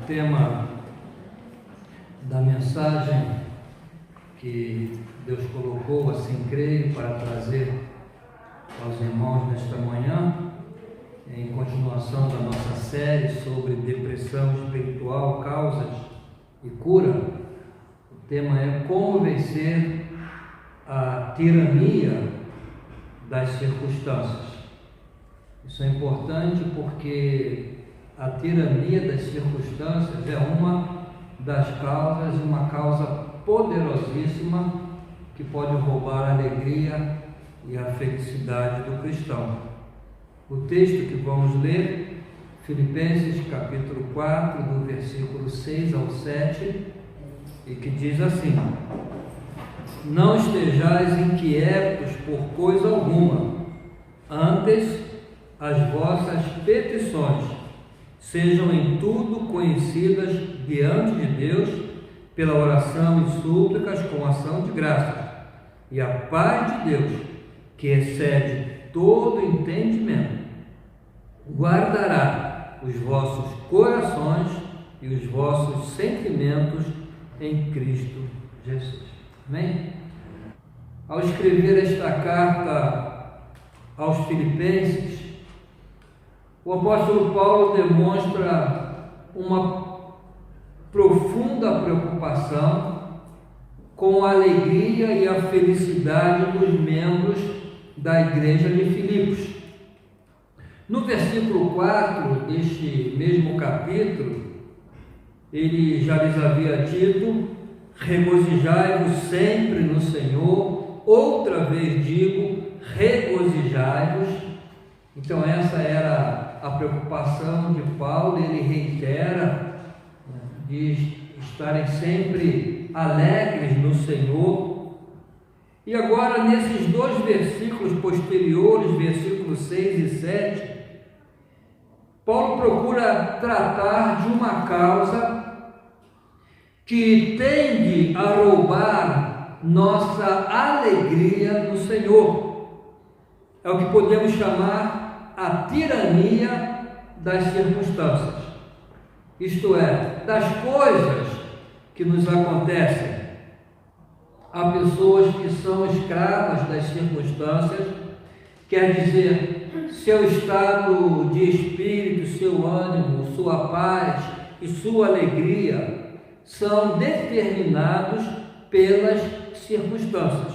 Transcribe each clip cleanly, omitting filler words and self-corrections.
tema da mensagem que Deus colocou, assim creio, para trazer aos irmãos nesta manhã, em continuação da nossa série sobre depressão espiritual, causas e cura. O tema é como vencer a tirania das circunstâncias. Isso é importante porque a tirania das circunstâncias é uma das causas, uma causa poderosíssima que pode roubar a alegria e a felicidade do cristão. O texto que vamos ler, Filipenses capítulo 4, do versículo 6 ao 7, e que diz assim: não estejais inquietos por coisa alguma, antes as vossas petições sejam em tudo conhecidas diante de Deus pela oração e súplicas com ação de graças, e a paz de Deus, que excede todo entendimento, guardará os vossos corações e os vossos sentimentos em Cristo Jesus. Amém? Ao escrever esta carta aos Filipenses, o apóstolo Paulo demonstra uma profunda preocupação com a alegria e a felicidade dos membros da igreja de Filipos. No versículo 4 deste mesmo capítulo, ele já lhes havia dito: regozijai-vos sempre no Senhor. Outra vez digo, regozijai-vos. Então essa era a preocupação de Paulo. Ele reitera de estarem sempre alegres no Senhor. E agora, nesses dois versículos posteriores, versículos 6 e 7, Paulo procura tratar de uma causa que tende a roubar nossa alegria no Senhor. É o que podemos chamar a tirania das circunstâncias, isto é, das coisas que nos acontecem. Há pessoas que são escravas das circunstâncias, quer dizer, seu estado de espírito, seu ânimo, sua paz e sua alegria são determinados pelas circunstâncias.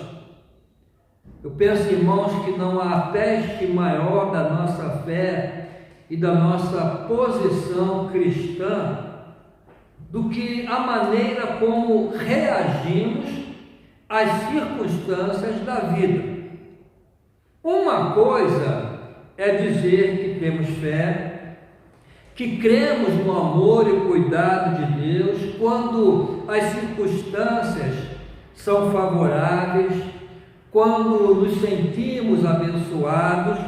Eu penso, irmãos, que não há teste maior da nossa fé e da nossa posição cristã do que a maneira como reagimos às circunstâncias da vida. Uma coisa é dizer que temos fé, que cremos no amor e cuidado de Deus quando as circunstâncias são favoráveis, quando nos sentimos abençoados.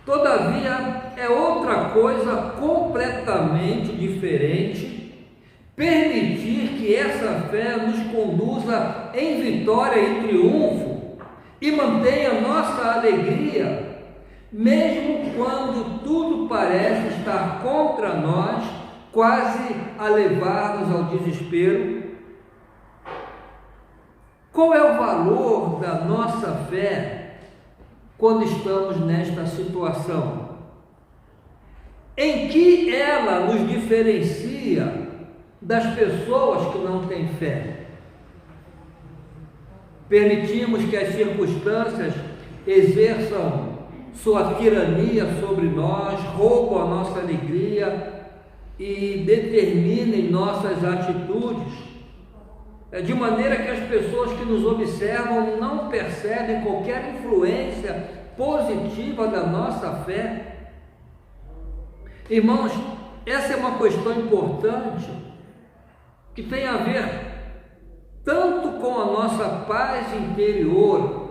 Todavia, é outra coisa completamente diferente permitir que essa fé nos conduza em vitória e triunfo e mantenha nossa alegria, mesmo quando tudo parece estar contra nós, quase a levar-nos ao desespero. Qual é o valor da nossa fé quando estamos nesta situação? Em que ela nos diferencia das pessoas que não têm fé? Permitimos que as circunstâncias exerçam sua tirania sobre nós, roubam a nossa alegria e determinem nossas atitudes, de maneira que as pessoas que nos observam não percebem qualquer influência positiva da nossa fé. Irmãos, essa é uma questão importante que tem a ver tanto com a nossa paz interior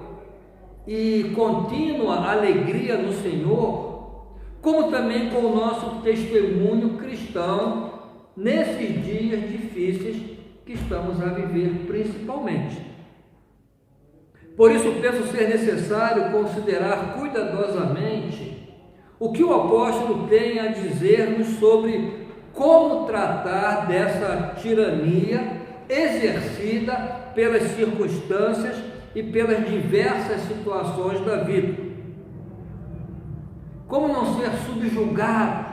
e contínua alegria no Senhor, como também com o nosso testemunho cristão nesses dias difíceis que estamos a viver principalmente. Por isso penso ser necessário considerar cuidadosamente o que o apóstolo tem a dizer-nos sobre como tratar dessa tirania exercida pelas circunstâncias e pelas diversas situações da vida. Como não ser subjugado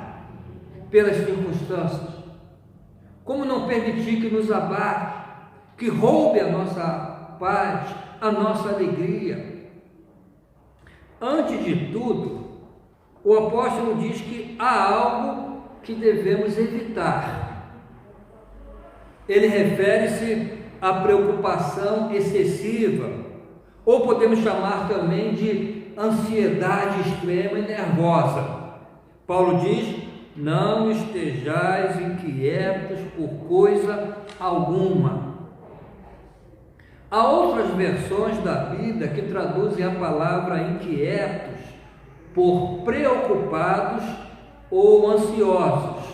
pelas circunstâncias? Como não permitir que nos abate, que roube a nossa paz, a nossa alegria? Antes de tudo, o apóstolo diz que há algo que devemos evitar. Ele refere-se à preocupação excessiva, ou podemos chamar também de ansiedade extrema e nervosa. Paulo diz: não estejais inquietos por coisa alguma. Há outras versões da Bíblia que traduzem a palavra inquietos por preocupados ou ansiosos.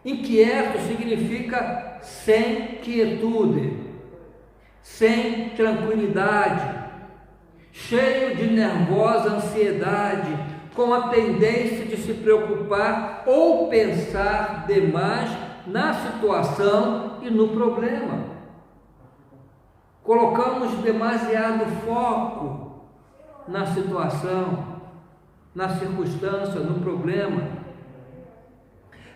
Inquieto significa sem quietude, sem tranquilidade, cheio de nervosa ansiedade, com a tendência de se preocupar ou pensar demais na situação e no problema. Colocamos demasiado foco na situação, na circunstância, no problema.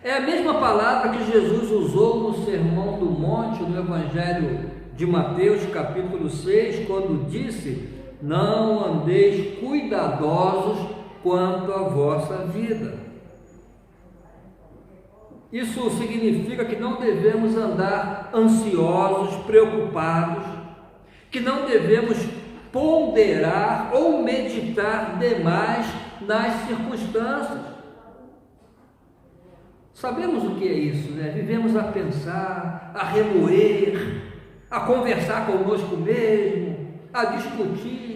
É a mesma palavra que Jesus usou no Sermão do Monte, no Evangelho de Mateus, capítulo 6, quando disse: não andeis cuidadosos quanto à vossa vida. Isso significa que não devemos andar ansiosos, preocupados, que não devemos ponderar ou meditar demais nas circunstâncias. Sabemos o que é isso, né? Vivemos a pensar, a remoer, a conversar conosco mesmo, a discutir,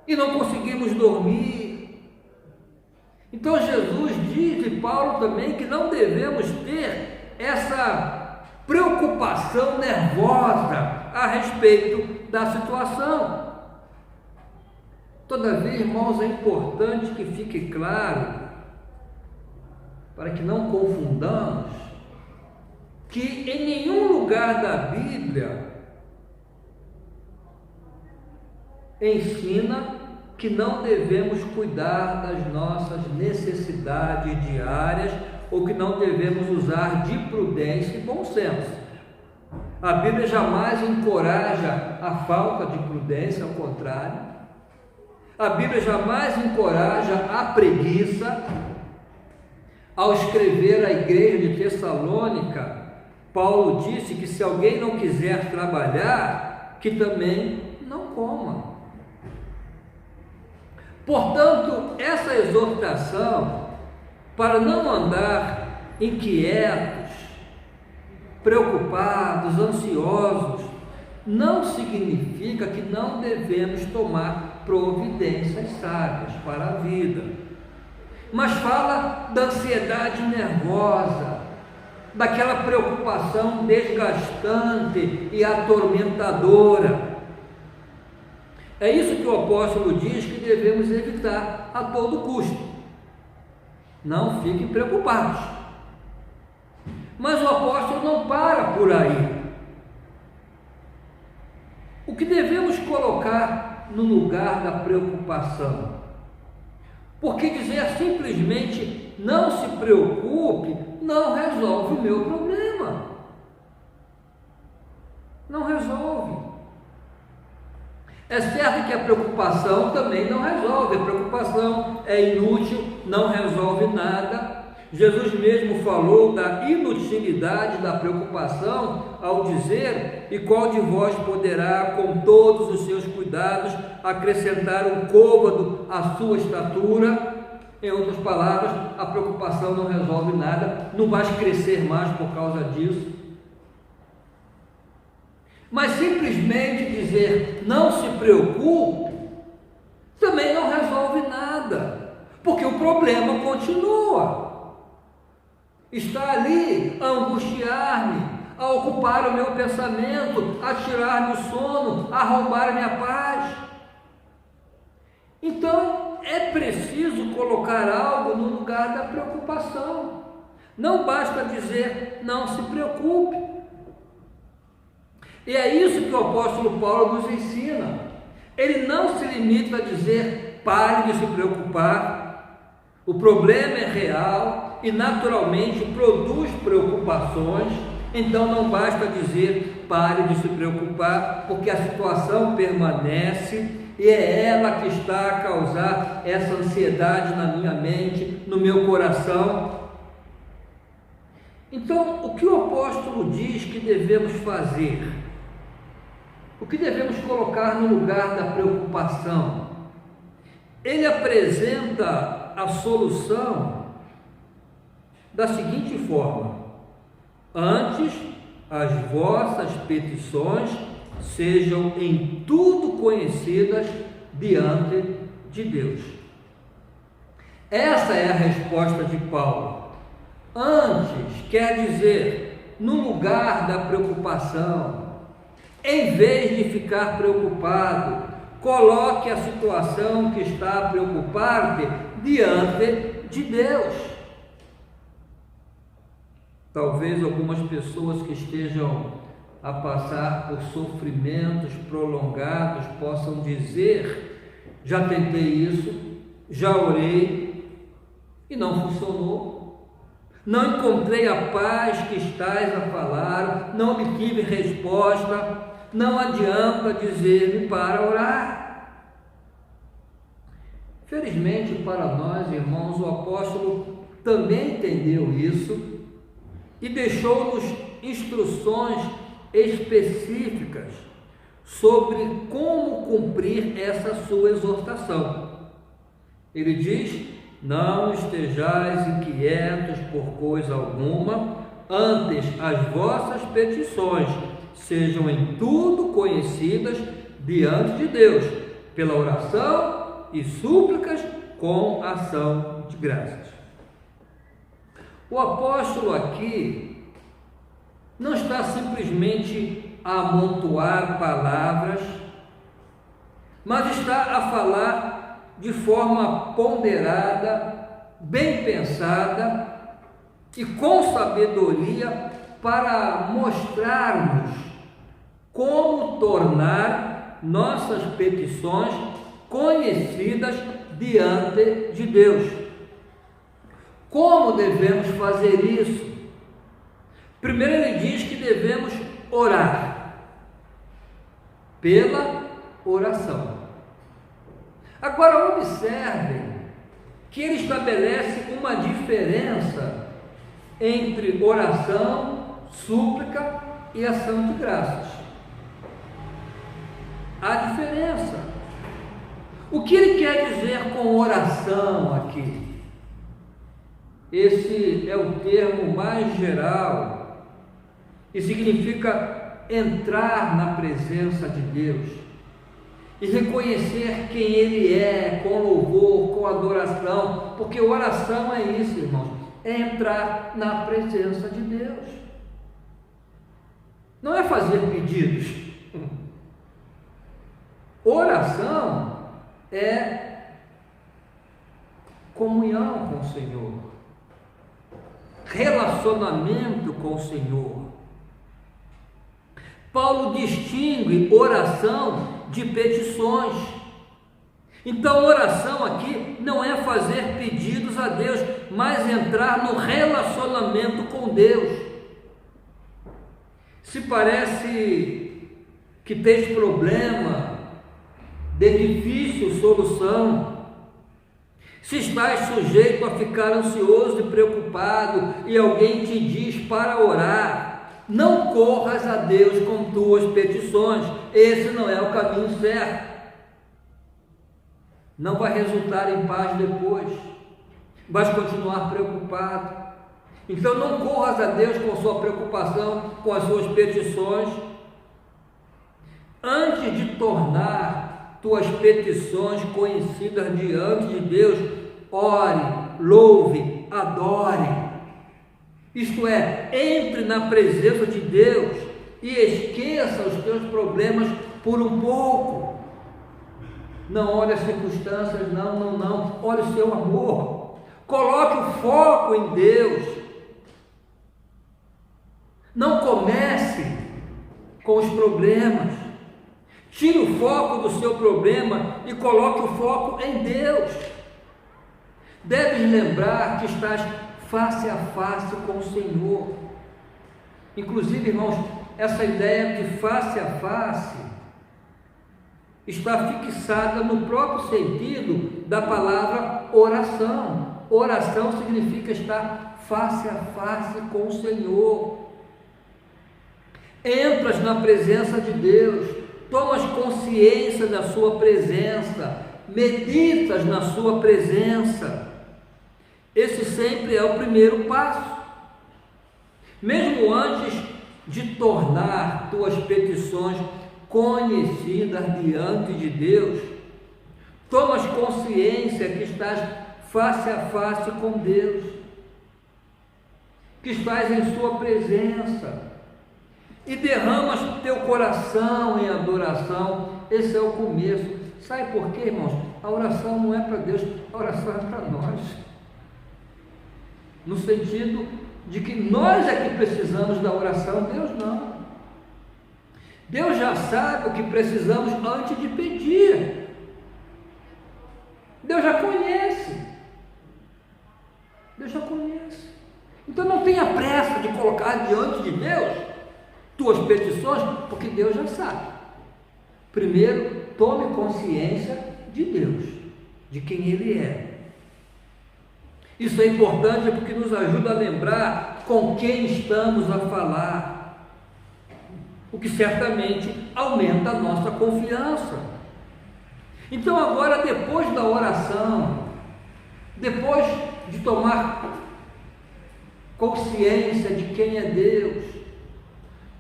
e não conseguimos dormir. Então Jesus diz, e Paulo também, que não devemos ter essa preocupação nervosa a respeito da situação. Todavia, irmãos, é importante que fique claro, para que não confundamos, que em nenhum lugar da Bíblia ensina que não devemos cuidar das nossas necessidades diárias ou que não devemos usar de prudência e bom senso. A Bíblia jamais encoraja a falta de prudência, ao contrário. A Bíblia jamais encoraja a preguiça. Ao escrever à igreja de Tessalônica, Paulo disse que se alguém não quiser trabalhar, que também não coma. Portanto, essa exortação para não andar inquietos, preocupados, ansiosos, não significa que não devemos tomar providências sábias para a vida, mas fala da ansiedade nervosa, daquela preocupação desgastante e atormentadora. É isso que o apóstolo diz que devemos evitar a todo custo. Não fiquem preocupados. Mas o apóstolo não para por aí. O que devemos colocar no lugar da preocupação? Porque dizer simplesmente não se preocupe não resolve o meu problema. Não resolve. É certo que a preocupação também não resolve. A preocupação é inútil, não resolve nada. Jesus mesmo falou da inutilidade da preocupação ao dizer: e qual de vós poderá, com todos os seus cuidados, acrescentar um côvado à sua estatura? Em outras palavras, a preocupação não resolve nada, não vai crescer mais por causa disso. Mas simplesmente dizer não se preocupe também não resolve nada, porque o problema continua. Está ali a angustiar-me, a ocupar o meu pensamento, a tirar-me o sono, a roubar-me a paz. Então é preciso colocar algo no lugar da preocupação. Não basta dizer, não se preocupe. E é isso que o apóstolo Paulo nos ensina. Ele não se limita a dizer, pare de se preocupar. O problema é real e naturalmente produz preocupações. Então não basta dizer, pare de se preocupar, porque a situação permanece e é ela que está a causar essa ansiedade na minha mente, no meu coração. Então, o que o apóstolo diz que devemos fazer? O que devemos colocar no lugar da preocupação? Ele apresenta a solução da seguinte forma: antes, as vossas petições sejam em tudo conhecidas diante de Deus. Essa é a resposta de Paulo. Antes quer dizer, no lugar da preocupação, em vez de ficar preocupado, coloque a situação que está a preocupar-te diante de Deus. Talvez algumas pessoas que estejam a passar por sofrimentos prolongados possam dizer, já tentei isso, já orei e não funcionou, não encontrei a paz que estás a falar, não obtive resposta, não adianta dizer-me para orar. Felizmente para nós, irmãos, o apóstolo também entendeu isso e deixou-nos instruções específicas sobre como cumprir essa sua exortação. Ele diz, não estejais inquietos por coisa alguma, antes as vossas petições sejam em tudo conhecidas diante de Deus, pela oração e súplicas com ação de graças. O apóstolo aqui não está simplesmente a amontoar palavras, mas está a falar de forma ponderada, bem pensada e com sabedoria para mostrarmos como tornar nossas petições conhecidas diante de Deus. Como devemos fazer isso? Primeiro ele diz que devemos orar, pela oração. Agora observem que ele estabelece uma diferença entre oração, súplica e ação de graças. Há diferença. O que ele quer dizer com oração aqui? Esse é o termo mais geral e significa entrar na presença de Deus e reconhecer quem Ele é, com louvor, com adoração, porque oração é isso, irmãos, é entrar na presença de Deus. Não é fazer pedidos. Oração é comunhão com o Senhor, relacionamento com o Senhor. Paulo distingue oração de petições. Então, oração aqui não é fazer pedidos a Deus, mas entrar no relacionamento com Deus. Se parece que tens problema de difícil solução, se estás sujeito a ficar ansioso e preocupado e alguém te diz para orar, não corras a Deus com tuas petições, esse não é o caminho certo. Não vai resultar em paz depois, vais continuar preocupado. Então não corras a Deus com sua preocupação, com as suas petições. Antes de tornar tuas petições conhecidas diante de Deus, ore, louve, adore. Isto é, entre na presença de Deus e esqueça os teus problemas por um pouco. Não olhe as circunstâncias, não. Olhe o seu amor. Coloque o foco em Deus. Não comece com os problemas. Tire o foco do seu problema e coloque o foco em Deus. Deves lembrar que estás face a face com o Senhor. Inclusive, irmãos, essa ideia de face a face está fixada no próprio sentido da palavra oração. Oração significa estar face a face com o Senhor. Entras na presença de Deus, tomas consciência da sua presença, meditas na sua presença. Esse sempre é o primeiro passo. Mesmo antes de tornar tuas petições conhecidas diante de Deus, tomas consciência que estás face a face com Deus, que estás em sua presença, e derramas teu coração em adoração. Esse é o começo. Sabe por quê, irmãos? A oração não é para Deus, a oração é para nós, no sentido de que nós é que precisamos da oração, Deus não. Deus já sabe o que precisamos antes de pedir. Deus já conhece. Deus já conhece. Então não tenha pressa de colocar diante de Deus tuas petições, porque Deus já sabe. Primeiro, tome consciência de Deus, de quem Ele é. Isso é importante porque nos ajuda a lembrar com quem estamos a falar, o que certamente aumenta a nossa confiança. Então agora, depois da oração, depois de tomar consciência de quem é Deus,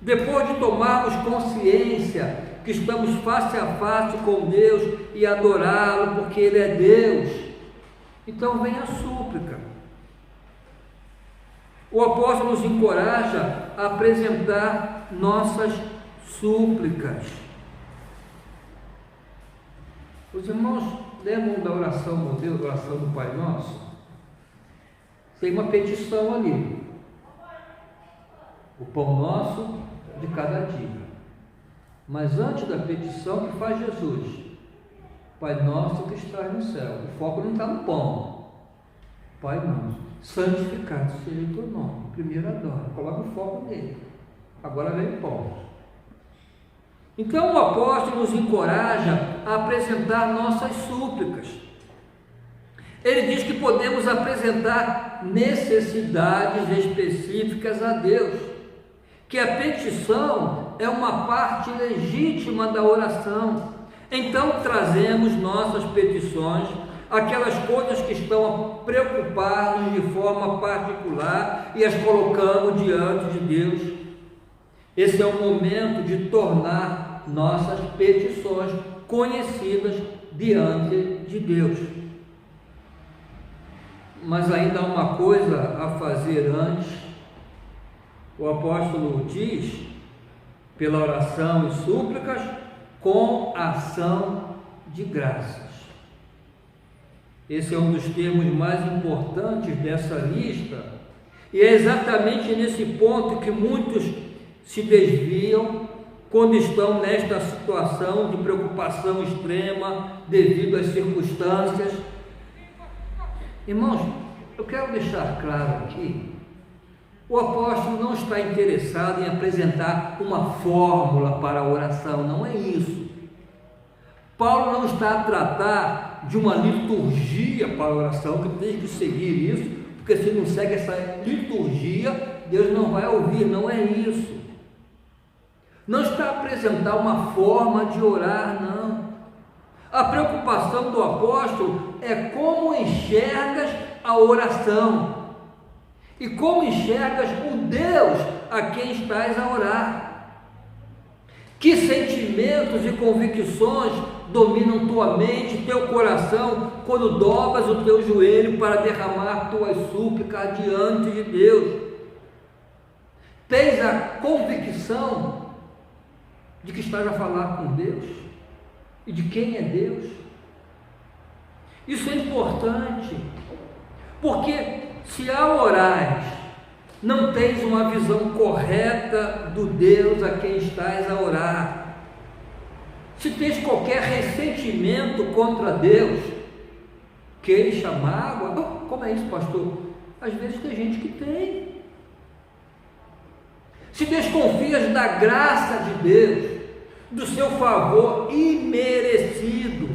depois de tomarmos consciência que estamos face a face com Deus e adorá-lo porque Ele é Deus, então vem a súplica. O apóstolo nos encoraja a apresentar nossas súplicas. Os irmãos lembram da oração, meu Deus, da oração do Pai Nosso? Tem uma petição ali. O pão nosso de cada dia. Mas antes da petição, que faz Jesus? Pai nosso que estás no céu. O foco não está no pão. Pai nosso, santificado seja o teu nome. Primeiro adora, coloca o foco nele. Agora vem o pão. Então o apóstolo nos encoraja a apresentar nossas súplicas. Ele diz que podemos apresentar necessidades específicas a Deus, que a petição é uma parte legítima da oração. Então trazemos nossas petições, aquelas coisas que estão a preocupar-nos de forma particular, e as colocamos diante de Deus. Esse é o momento de tornar nossas petições conhecidas diante de Deus. Mas ainda há uma coisa a fazer antes. O apóstolo diz, pela oração e súplicas, com ação de graças. Esse é um dos termos mais importantes dessa lista, e é exatamente nesse ponto que muitos se desviam quando estão nesta situação de preocupação extrema devido às circunstâncias. Irmãos, eu quero deixar claro aqui, o apóstolo não está interessado em apresentar uma fórmula para a oração, não é isso. Paulo não está a tratar de uma liturgia para a oração, que tem que seguir isso, porque se não segue essa liturgia, Deus não vai ouvir, não é isso. Não está a apresentar uma forma de orar, não. A preocupação do apóstolo é como enxergas a oração e como enxergas o Deus a quem estás a orar. Que sentimentos e convicções dominam tua mente, teu coração, quando dobras o teu joelho para derramar tuas súplicas diante de Deus? Tens a convicção de que estás a falar com Deus e de quem é Deus? Isso é importante, porque se ao orares não tens uma visão correta do Deus a quem estás a orar. Se tens qualquer ressentimento contra Deus, queixa, mágoa, como é isso, pastor? Às vezes tem gente que tem. Se desconfias da graça de Deus, do seu favor imerecido,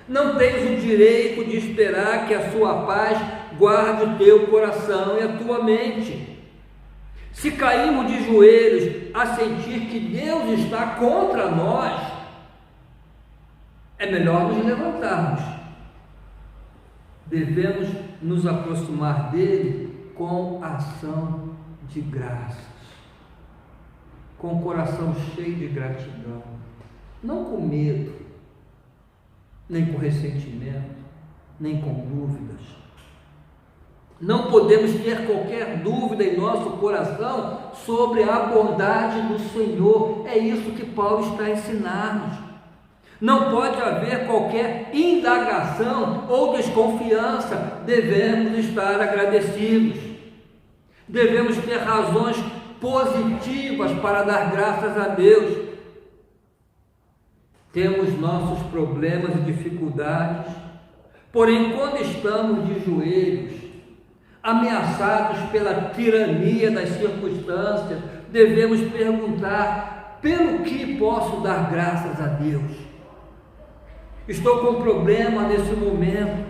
não tens o direito de esperar que a sua paz guarde o teu coração e a tua mente. Se caímos de joelhos a sentir que Deus está contra nós, é melhor nos levantarmos. Devemos nos aproximar dele com ação de graças, com o coração cheio de gratidão, não com medo, nem com ressentimento, nem com dúvidas. Não podemos ter qualquer dúvida em nosso coração sobre a bondade do Senhor. É isso que Paulo está a ensinar-nos. Não pode haver qualquer indagação ou desconfiança. Devemos estar agradecidos. Devemos ter razões positivas para dar graças a Deus. Temos nossos problemas e dificuldades, porém, quando estamos de joelhos, ameaçados pela tirania das circunstâncias, devemos perguntar: pelo que posso dar graças a Deus? Estou com um problema nesse momento,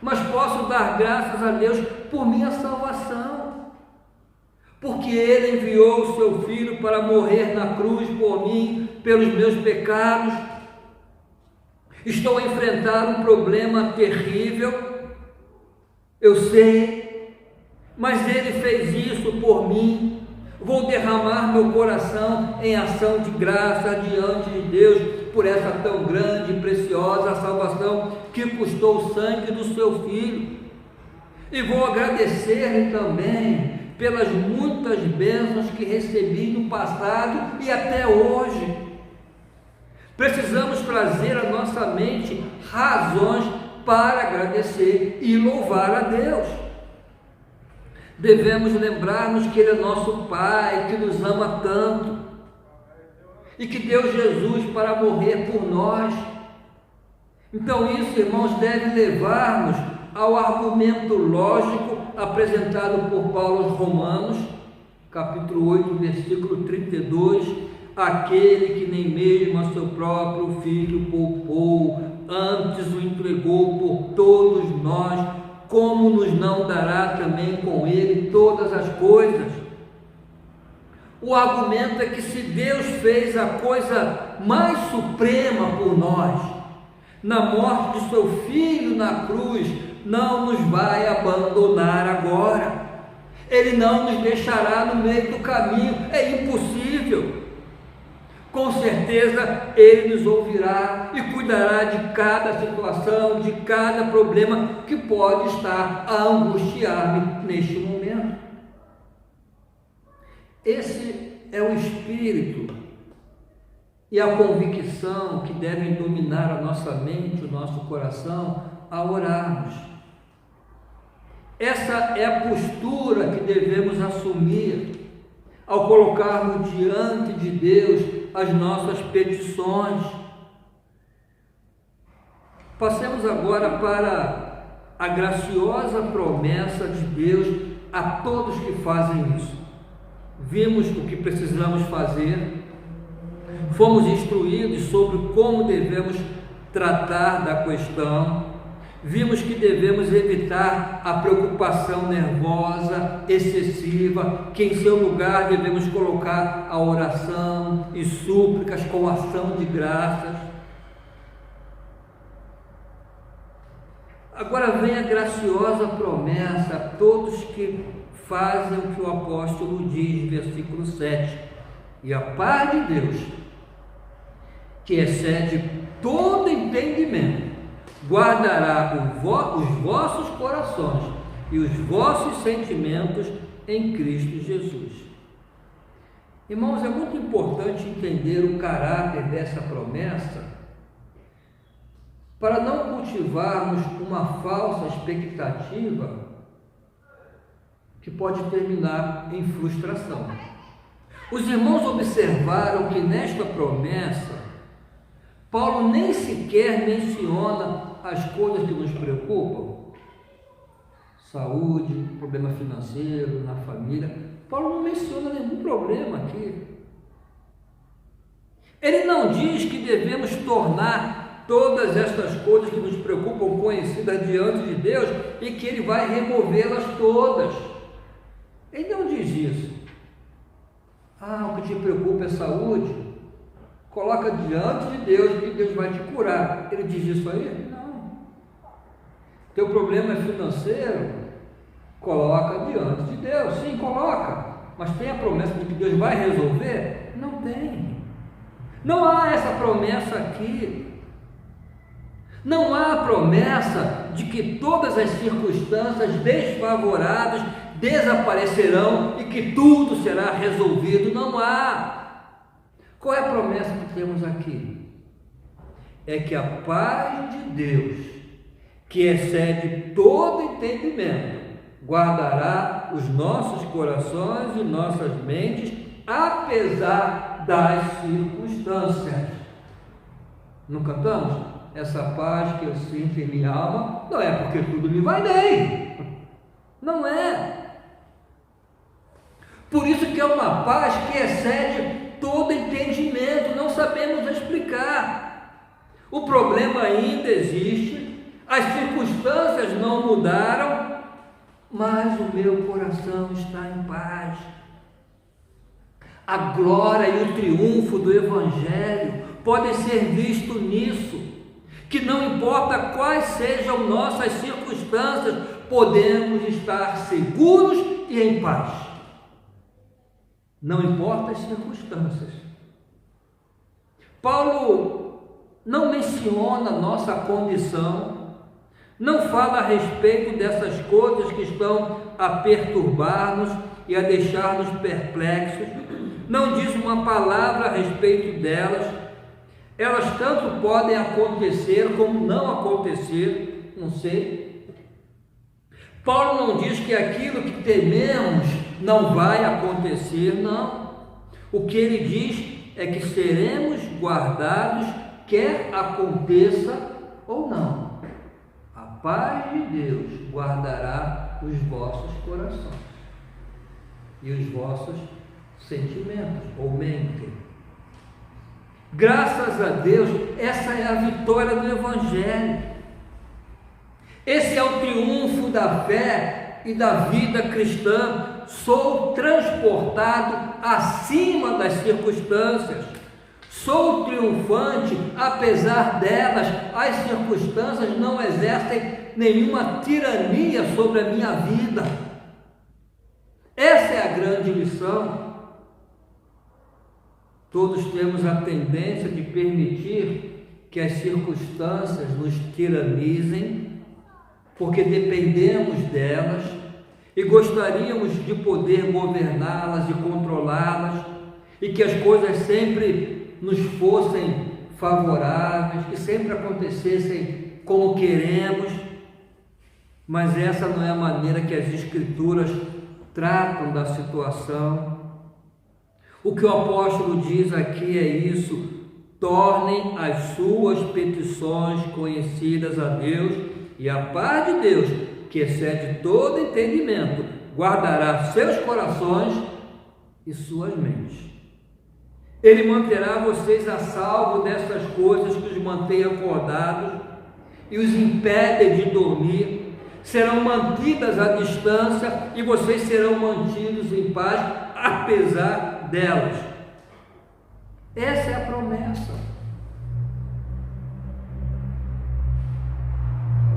mas posso dar graças a Deus por minha salvação, porque Ele enviou o seu Filho para morrer na cruz por mim, pelos meus pecados. Estou a enfrentar um problema terrível, eu sei, mas Ele fez isso por mim. Vou derramar meu coração em ação de graça diante de Deus por essa tão grande e preciosa salvação que custou o sangue do seu Filho. E vou agradecer-lhe também pelas muitas bênçãos que recebi no passado e até hoje. Precisamos trazer à nossa mente razões para agradecer e louvar a Deus. Devemos lembrar-nos que Ele é nosso Pai, que nos ama tanto, e que deu Jesus para morrer por nós. Então isso, irmãos, deve levar-nos ao argumento lógico apresentado por Paulo aos Romanos, capítulo 8, versículo 32, aquele que nem mesmo a seu próprio Filho poupou, antes o entregou por todos nós, como nos não dará também com ele todas as coisas? O argumento é que se Deus fez a coisa mais suprema por nós, na morte de seu Filho na cruz, não nos vai abandonar agora. Ele não nos deixará no meio do caminho, é impossível. Com certeza Ele nos ouvirá e cuidará de cada situação, de cada problema que pode estar a angustiar-me neste momento. Esse é o espírito e a convicção que devem dominar a nossa mente, o nosso coração, ao orarmos. Essa é a postura que devemos assumir ao colocarmos diante de Deus as nossas petições. Passemos agora para a graciosa promessa de Deus a todos que fazem isso. Vimos o que precisamos fazer, fomos instruídos sobre como devemos tratar da questão, vimos que devemos evitar a preocupação nervosa, excessiva, que em seu lugar devemos colocar a oração e súplicas com ação de graças. Agora vem a graciosa promessa a todos que fazem o que o apóstolo diz, versículo 7. E a paz de Deus, que excede todo entendimento, guardará os vossos corações e os vossos sentimentos em Cristo Jesus. Irmãos, é muito importante entender o caráter dessa promessa para não cultivarmos uma falsa expectativa que pode terminar em frustração. Os irmãos observaram que nesta promessa, Paulo nem sequer menciona as coisas que nos preocupam, saúde, problema financeiro, na família. Paulo não menciona nenhum problema aqui. Ele não diz que devemos tornar todas estas coisas que nos preocupam conhecidas diante de Deus e que Ele vai removê-las todas. Ele não diz isso. O que te preocupa é saúde? Coloca diante de Deus que Deus vai te curar. Ele diz isso aí? Não. Teu problema é financeiro? Coloca diante de Deus. Sim, coloca. Mas tem a promessa de que Deus vai resolver? Não tem. Não há essa promessa aqui. Não há a promessa de que todas as circunstâncias desfavoráveis desaparecerão e que tudo será resolvido. Não há. Qual é a promessa que temos aqui? É que a paz de Deus, que excede todo entendimento, guardará os nossos corações e nossas mentes, apesar das circunstâncias. Não cantamos? Essa paz que eu sinto em minha alma não é porque tudo me vai bem. Não é. Por isso que é uma paz que excede todo entendimento, não sabemos explicar. O problema ainda existe, as circunstâncias não mudaram, mas o meu coração está em paz. A glória e o triunfo do Evangelho podem ser vistos nisso, que não importa quais sejam nossas circunstâncias, podemos estar seguros e em paz. Não importa as circunstâncias. Paulo não menciona nossa condição, não fala a respeito dessas coisas que estão a perturbar-nos e a deixar-nos perplexos, não diz uma palavra a respeito delas. Elas tanto podem acontecer como não acontecer, não sei. Paulo não diz que aquilo que tememos não vai acontecer, não. O que ele diz é que seremos guardados, quer aconteça ou não. A paz de Deus guardará os vossos corações e os vossos sentimentos ou mente. Graças a Deus, essa é a vitória do Evangelho. Esse é o triunfo da fé e da vida cristã. Sou transportado acima das circunstâncias. Sou triunfante, apesar delas. As circunstâncias não exercem nenhuma tirania sobre a minha vida. Essa é a grande lição. Todos temos a tendência de permitir que as circunstâncias nos tiranizem, porque dependemos delas e gostaríamos de poder governá-las e controlá-las, e que as coisas sempre nos fossem favoráveis, que sempre acontecessem como queremos, mas essa não é a maneira que as Escrituras tratam da situação. O que o apóstolo diz aqui é isso: tornem as suas petições conhecidas a Deus, e a paz de Deus, que excede todo entendimento, guardará seus corações e suas mentes. Ele manterá vocês a salvo dessas coisas que os mantêm acordados e os impedem de dormir. Serão mantidas à distância e vocês serão mantidos em paz, apesar delas. Essa é a promessa.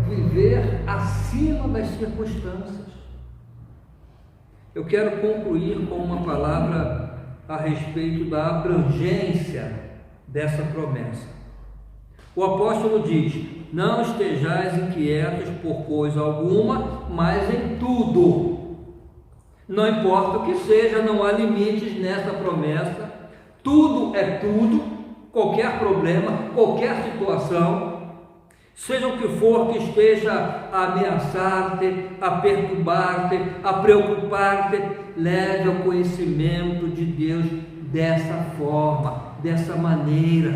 Viver acima das circunstâncias. Eu quero concluir com uma palavra a respeito da abrangência dessa promessa. O apóstolo diz: não estejais inquietos por coisa alguma, mas em tudo. Não importa o que seja, não há limites nessa promessa. Tudo é tudo, qualquer problema, qualquer situação. seja o que for que esteja a ameaçar-te, a perturbar-te, a preocupar-te, leve ao conhecimento de Deus dessa forma, dessa maneira.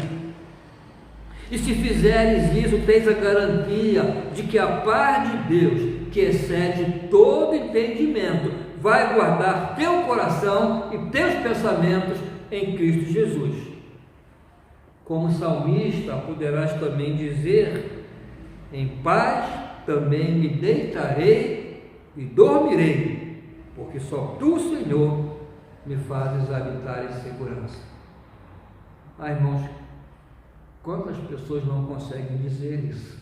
E se fizeres isso, tens a garantia de que a paz de Deus, que excede todo entendimento, vai guardar teu coração e teus pensamentos em Cristo Jesus. Como salmista, poderás também dizer: em paz também me deitarei e dormirei, porque só tu, Senhor, me fazes habitar em segurança. Irmãos, quantas pessoas não conseguem dizer isso?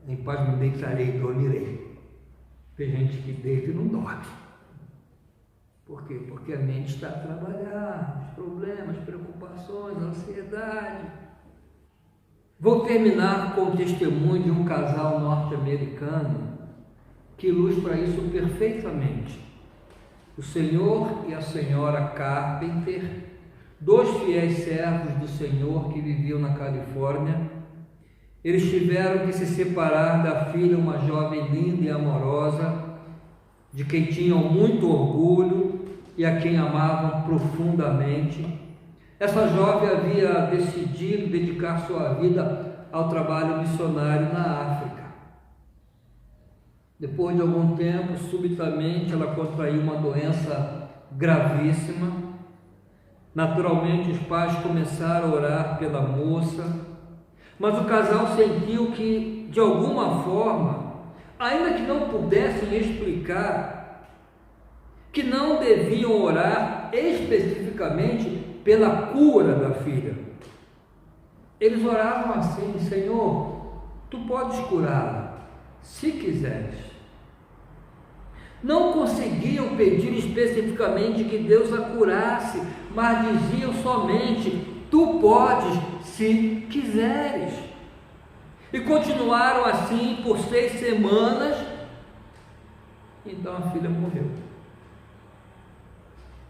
Em paz me deitarei e dormirei. Tem gente que deita e não dorme. Por quê? Porque a mente está a trabalhar, os problemas, preocupações, ansiedade. Vou terminar com o testemunho de um casal norte-americano que ilustra isso perfeitamente. O senhor e a senhora Carpenter, dois fiéis servos do Senhor que viviam na Califórnia, eles tiveram que se separar da filha, uma jovem linda e amorosa, de quem tinham muito orgulho e a quem amavam profundamente. Essa jovem havia decidido dedicar sua vida ao trabalho missionário na África. Depois de algum tempo, subitamente, ela contraiu uma doença gravíssima. Naturalmente, os pais começaram a orar pela moça, mas o casal sentiu que, de alguma forma, ainda que não pudessem explicar, que não deviam orar especificamente pela cura da filha. Eles oravam assim: Senhor, tu podes curá-la, se quiseres. Não conseguiam pedir especificamente que Deus a curasse, mas diziam somente: tu podes, se quiseres. E continuaram assim por 6 semanas. Então a filha morreu.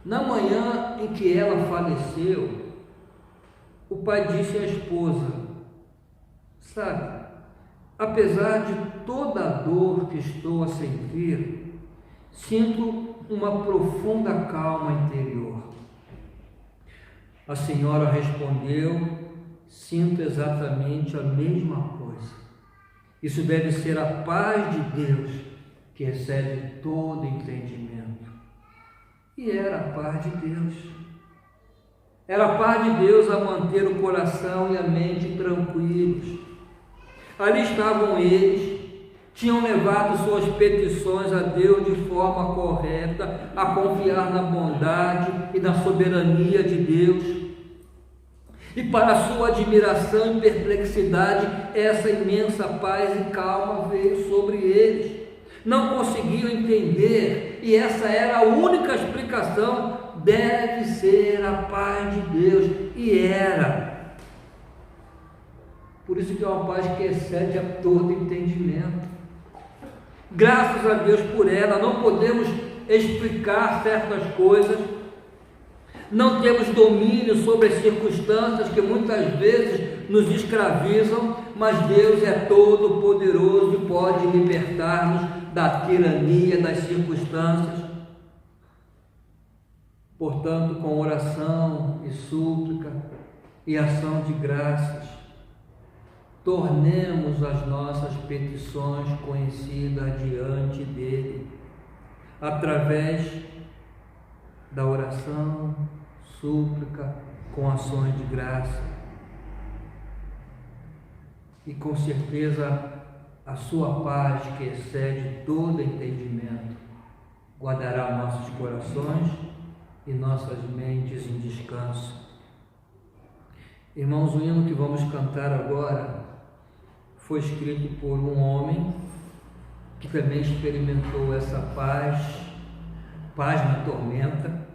Na manhã em que ela faleceu, o pai disse à esposa: sabe, apesar de toda a dor que estou a sentir, sinto uma profunda calma interior. A senhora respondeu: sinto exatamente a mesma coisa. Isso deve ser a paz de Deus, que excede todo entendimento. E era a paz de Deus. Era a paz de Deus a manter o coração e a mente tranquilos. Ali estavam eles, tinham levado suas petições a Deus de forma correta, a confiar na bondade e na soberania de Deus. E para sua admiração e perplexidade, essa imensa paz e calma veio sobre eles. Não conseguiam entender, e essa era a única explicação: deve ser a paz de Deus. E era. Por isso que é uma paz que excede a todo entendimento. Graças a Deus por ela. Não podemos explicar certas coisas, não temos domínio sobre as circunstâncias que muitas vezes nos escravizam, mas Deus é todo poderoso e pode libertar-nos da tirania das circunstâncias. Portanto, com oração e súplica e ação de graças, tornemos as nossas petições conhecidas diante dele, através da oração, súplica, com ações de graça. E com certeza a sua paz, que excede todo entendimento, guardará nossos corações e nossas mentes em descanso. Irmãos, o hino que vamos cantar agora foi escrito por um homem que também experimentou essa paz na tormenta.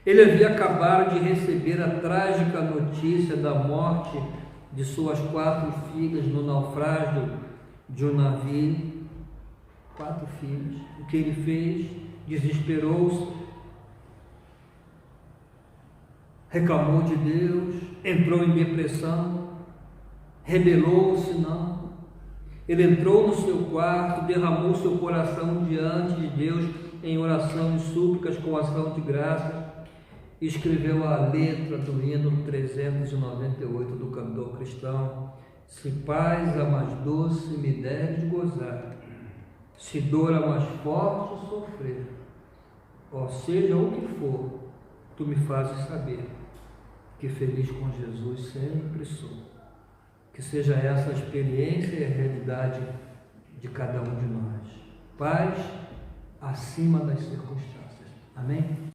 Ele havia acabado de receber a trágica notícia da morte de suas 4 filhas no naufrágio de um navio. 4 filhas. O que ele fez? Desesperou-se, reclamou de Deus, entrou em depressão, rebelou-se, não. Ele entrou no seu quarto, derramou seu coração diante de Deus em oração e súplicas com ação de graça, e escreveu a letra do hino 398 do cantor cristão: se paz a mais doce me deres gozar, se dor a mais forte sofrer, ó seja o que for, tu me fazes saber que feliz com Jesus sempre sou. Que seja essa a experiência e a realidade de cada um de nós. Paz acima das circunstâncias. Amém?